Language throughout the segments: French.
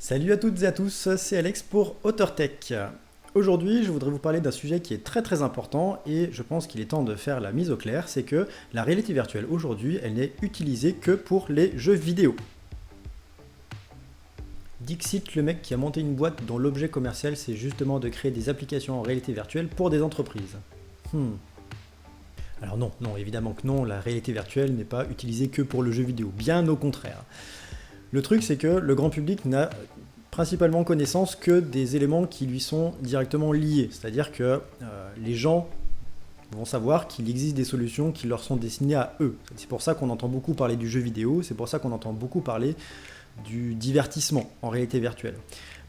Salut à toutes et à tous, c'est Alex pour AuthorTech. Aujourd'hui, je voudrais vous parler d'un sujet qui est très important et je pense qu'il est temps de faire la mise au clair, c'est que la réalité virtuelle aujourd'hui, elle n'est utilisée que pour les jeux vidéo. Dixit, le mec qui a monté une boîte dont l'objet commercial c'est justement de créer des applications en réalité virtuelle pour des entreprises. Alors non, évidemment que non, la réalité virtuelle n'est pas utilisée que pour le jeu vidéo, bien au contraire. Le truc c'est que le grand public n'a principalement connaissance que des éléments qui lui sont directement liés, c'est-à-dire que les gens vont savoir qu'il existe des solutions qui leur sont destinées à eux. C'est pour ça qu'on entend beaucoup parler du jeu vidéo, c'est pour ça qu'on entend beaucoup parler du divertissement en réalité virtuelle.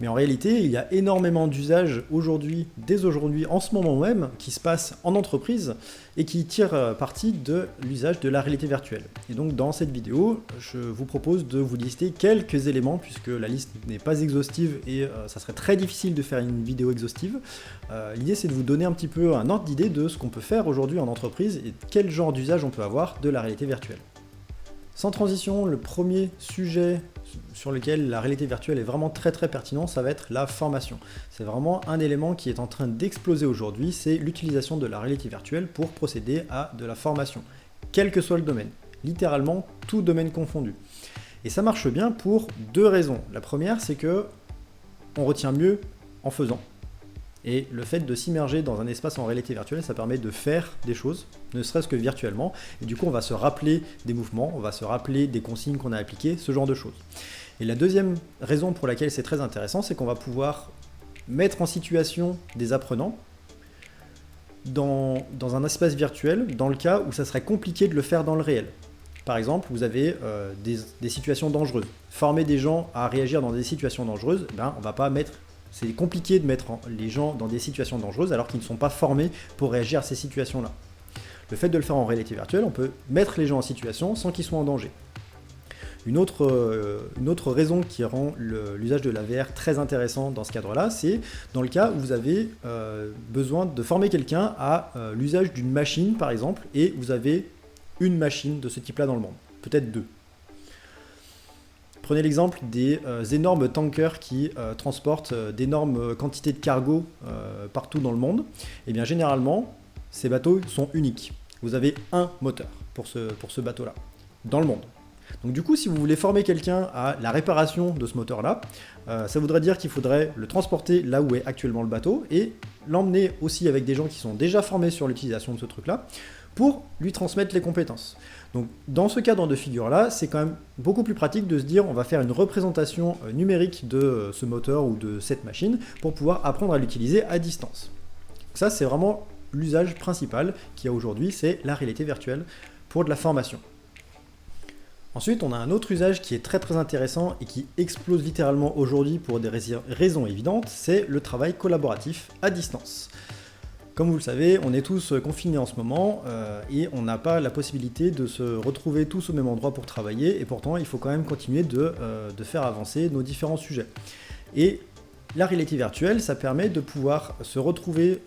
Mais en réalité, il y a énormément d'usages aujourd'hui, dès aujourd'hui, en ce moment même, qui se passent en entreprise et qui tirent parti de l'usage de la réalité virtuelle. Et donc dans cette vidéo, je vous propose de vous lister quelques éléments, puisque la liste n'est pas exhaustive et ça serait très difficile de faire une vidéo exhaustive. L'idée c'est de vous donner un petit peu un ordre d'idée de ce qu'on peut faire aujourd'hui en entreprise et quel genre d'usage on peut avoir de la réalité virtuelle. Sans transition, le premier sujet sur lequel la réalité virtuelle est vraiment très pertinent, ça va être la formation. C'est vraiment un élément qui est en train d'exploser aujourd'hui, c'est l'utilisation de la réalité virtuelle pour procéder à de la formation, quel que soit le domaine, littéralement tout domaine confondu. Et ça marche bien pour deux raisons. La première, c'est que on retient mieux en faisant. Et le fait de s'immerger dans un espace en réalité virtuelle, ça permet de faire des choses, ne serait-ce que virtuellement. Et du coup, on va se rappeler des mouvements, on va se rappeler des consignes qu'on a appliquées, ce genre de choses. Et la deuxième raison pour laquelle c'est très intéressant, c'est qu'on va pouvoir mettre en situation des apprenants dans un espace virtuel, dans le cas où ça serait compliqué de le faire dans le réel. Par exemple, vous avez des situations dangereuses. Former des gens à réagir dans des situations dangereuses, on va pas mettre... C'est compliqué de mettre les gens dans des situations dangereuses alors qu'ils ne sont pas formés pour réagir à ces situations-là. Le fait de le faire en réalité virtuelle, on peut mettre les gens en situation sans qu'ils soient en danger. Une autre raison qui rend l'usage de la VR très intéressant dans ce cadre-là, c'est dans le cas où vous avez besoin de former quelqu'un à l'usage d'une machine, par exemple, et vous avez une machine de ce type-là dans le monde, peut-être deux. Prenez l'exemple des énormes tankers qui transportent d'énormes quantités de cargo partout dans le monde. Et bien généralement, ces bateaux sont uniques. Vous avez un moteur pour ce bateau-là, dans le monde. Donc du coup, si vous voulez former quelqu'un à la réparation de ce moteur-là, ça voudrait dire qu'il faudrait le transporter là où est actuellement le bateau et l'emmener aussi avec des gens qui sont déjà formés sur l'utilisation de ce truc-là pour lui transmettre les compétences. Donc dans ce cadre de figure-là, c'est quand même beaucoup plus pratique de se dire on va faire une représentation numérique de ce moteur ou de cette machine pour pouvoir apprendre à l'utiliser à distance. Donc ça, c'est vraiment l'usage principal qu'il y a aujourd'hui, c'est la réalité virtuelle pour de la formation. Ensuite, on a un autre usage qui est très intéressant et qui explose littéralement aujourd'hui pour des raisons évidentes, c'est le travail collaboratif à distance. Comme vous le savez, on est tous confinés en ce moment et on n'a pas la possibilité de se retrouver tous au même endroit pour travailler et pourtant il faut quand même continuer de faire avancer nos différents sujets. Et la réalité virtuelle, ça permet de pouvoir se retrouver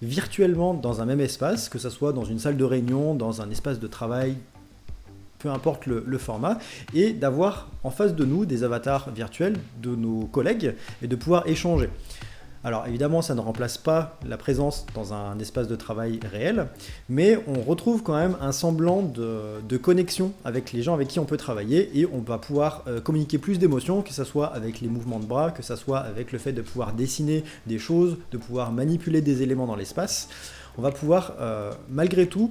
virtuellement dans un même espace, que ce soit dans une salle de réunion, dans un espace de travail, peu importe le format, et d'avoir en face de nous des avatars virtuels de nos collègues et de pouvoir échanger. Alors évidemment, ça ne remplace pas la présence dans un espace de travail réel, mais on retrouve quand même un semblant de connexion avec les gens avec qui on peut travailler et on va pouvoir communiquer plus d'émotions, que ce soit avec les mouvements de bras, que ce soit avec le fait de pouvoir dessiner des choses, de pouvoir manipuler des éléments dans l'espace. On va pouvoir, malgré tout,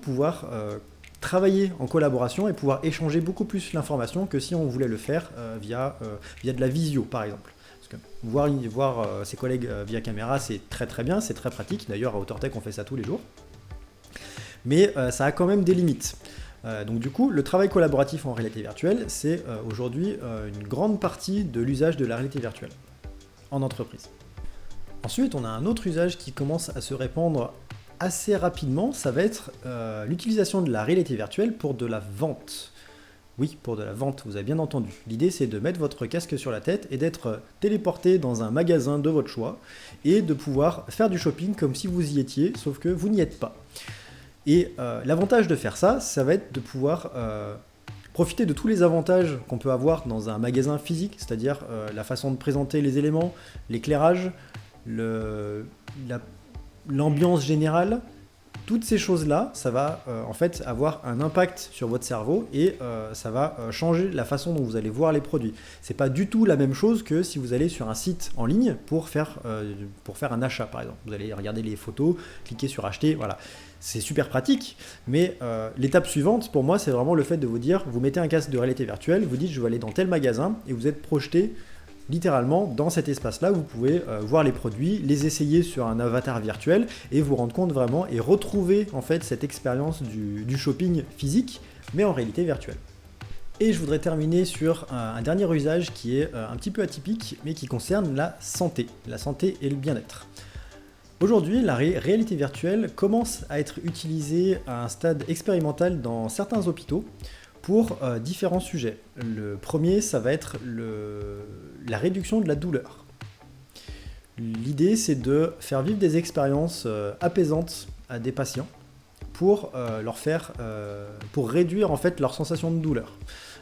travailler en collaboration et pouvoir échanger beaucoup plus l'information que si on voulait le faire via de la visio, par exemple. Parce que voir ses collègues via caméra, c'est très bien, c'est très pratique. D'ailleurs, à AuthorTech, on fait ça tous les jours. Mais ça a quand même des limites. Donc du coup, le travail collaboratif en réalité virtuelle, c'est aujourd'hui une grande partie de l'usage de la réalité virtuelle en entreprise. Ensuite, on a un autre usage qui commence à se répandre assez rapidement, ça va être l'utilisation de la réalité virtuelle pour de la vente. Oui, pour de la vente, vous avez bien entendu. L'idée, c'est de mettre votre casque sur la tête et d'être téléporté dans un magasin de votre choix et de pouvoir faire du shopping comme si vous y étiez, sauf que vous n'y êtes pas. Et l'avantage de faire ça, ça va être de pouvoir Profitez de tous les avantages qu'on peut avoir dans un magasin physique, c'est-à-dire la façon de présenter les éléments, l'éclairage, l'ambiance générale. Toutes ces choses-là, ça va en fait avoir un impact sur votre cerveau et ça va changer la façon dont vous allez voir les produits. C'est pas du tout la même chose que si vous allez sur un site en ligne pour faire un achat par exemple. Vous allez regarder les photos, cliquer sur acheter, voilà. C'est super pratique, mais l'étape suivante pour moi c'est vraiment le fait de vous dire, vous mettez un casque de réalité virtuelle, vous dites je vais aller dans tel magasin et vous êtes projeté littéralement dans cet espace-là, vous pouvez voir les produits, les essayer sur un avatar virtuel et vous rendre compte vraiment et retrouver en fait cette expérience du shopping physique, mais en réalité virtuelle. Et je voudrais terminer sur un dernier usage qui est un petit peu atypique, mais qui concerne la santé et le bien-être. Aujourd'hui, la réalité virtuelle commence à être utilisée à un stade expérimental dans certains hôpitaux pour différents sujets. Le premier, ça va être la réduction de la douleur. L'idée, c'est de faire vivre des expériences apaisantes à des patients pour pour réduire en fait leur sensation de douleur.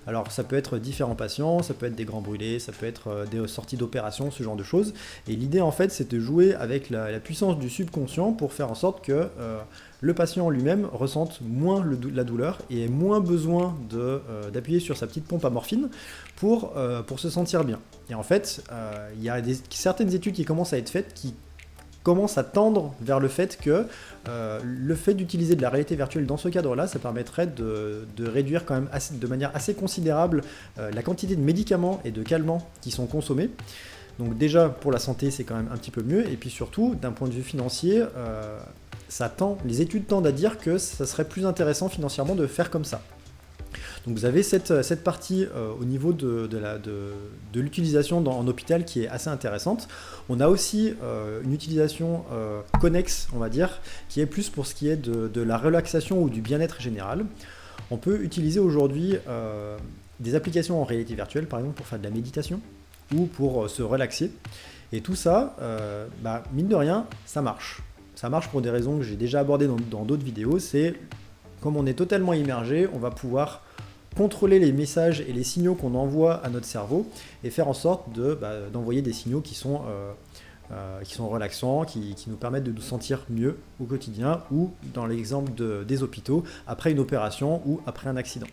Alors ça peut être différents patients, ça peut être des grands brûlés, ça peut être des sorties d'opération, ce genre de choses. Et l'idée en fait c'est de jouer avec la puissance du subconscient pour faire en sorte que le patient lui-même ressente moins la douleur et ait moins besoin d'appuyer sur sa petite pompe à morphine pour se sentir bien. Et en fait, il y a certaines études qui commencent à être faites qui commence à tendre vers le fait que le fait d'utiliser de la réalité virtuelle dans ce cadre-là, ça permettrait de réduire quand même de manière assez considérable la quantité de médicaments et de calmants qui sont consommés. Donc déjà, pour la santé, c'est quand même un petit peu mieux. Et puis surtout, d'un point de vue financier, les études tendent à dire que ça serait plus intéressant financièrement de faire comme ça. Donc vous avez cette partie au niveau de l'utilisation en hôpital qui est assez intéressante. On a aussi une utilisation connexe, on va dire, qui est plus pour ce qui est de la relaxation ou du bien-être général. On peut utiliser aujourd'hui des applications en réalité virtuelle, par exemple pour faire de la méditation ou pour se relaxer. Et tout ça, mine de rien, ça marche. Ça marche pour des raisons que j'ai déjà abordées dans d'autres vidéos. C'est comme on est totalement immergé, on va pouvoir contrôler les messages et les signaux qu'on envoie à notre cerveau et faire en sorte d'envoyer des signaux qui sont relaxants, qui nous permettent de nous sentir mieux au quotidien ou dans l'exemple des hôpitaux, après une opération ou après un accident.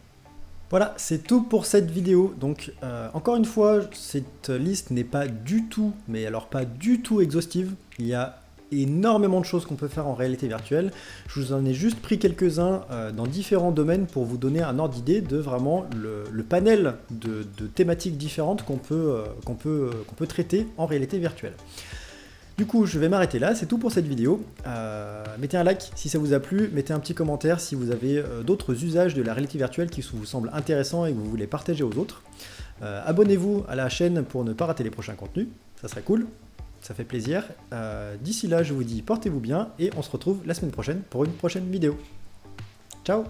Voilà, c'est tout pour cette vidéo. Donc, encore une fois, cette liste n'est pas du tout, mais alors pas du tout exhaustive. Il y a énormément de choses qu'on peut faire en réalité virtuelle. Je vous en ai juste pris quelques-uns dans différents domaines pour vous donner un ordre d'idée de vraiment le panel de thématiques différentes qu'on peut traiter en réalité virtuelle. Du coup, je vais m'arrêter là, c'est tout pour cette vidéo. Mettez un like si ça vous a plu, mettez un petit commentaire si vous avez d'autres usages de la réalité virtuelle qui vous semblent intéressants et que vous voulez partager aux autres. Abonnez-vous à la chaîne pour ne pas rater les prochains contenus, ça serait cool. Ça fait plaisir. D'ici là, je vous dis portez-vous bien et on se retrouve la semaine prochaine pour une prochaine vidéo. Ciao!